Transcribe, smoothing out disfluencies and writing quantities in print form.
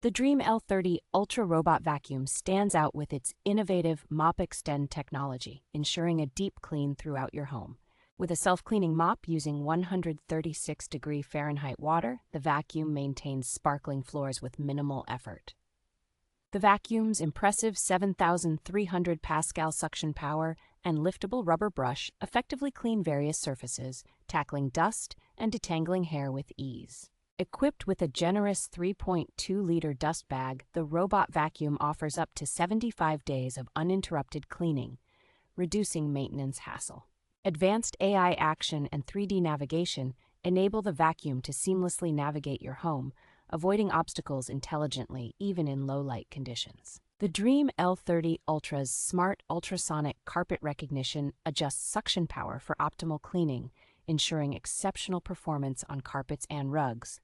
The Dreame L30 Ultra Robot Vacuum stands out with its innovative MopExtend technology, ensuring a deep clean throughout your home. With a self-cleaning mop using 136-degree Fahrenheit water, the vacuum maintains sparkling floors with minimal effort. The vacuum's impressive 7,300 Pascal suction power and liftable rubber brush effectively clean various surfaces, tackling dust and detangling hair with ease. Equipped with a generous 3.2-liter dust bag, the robot vacuum offers up to 75 days of uninterrupted cleaning, reducing maintenance hassle. Advanced AI action and 3D navigation enable the vacuum to seamlessly navigate your home, avoiding obstacles intelligently even in low-light conditions. The Dreame L30 Ultra's smart ultrasonic carpet recognition adjusts suction power for optimal cleaning, ensuring exceptional performance on carpets and rugs.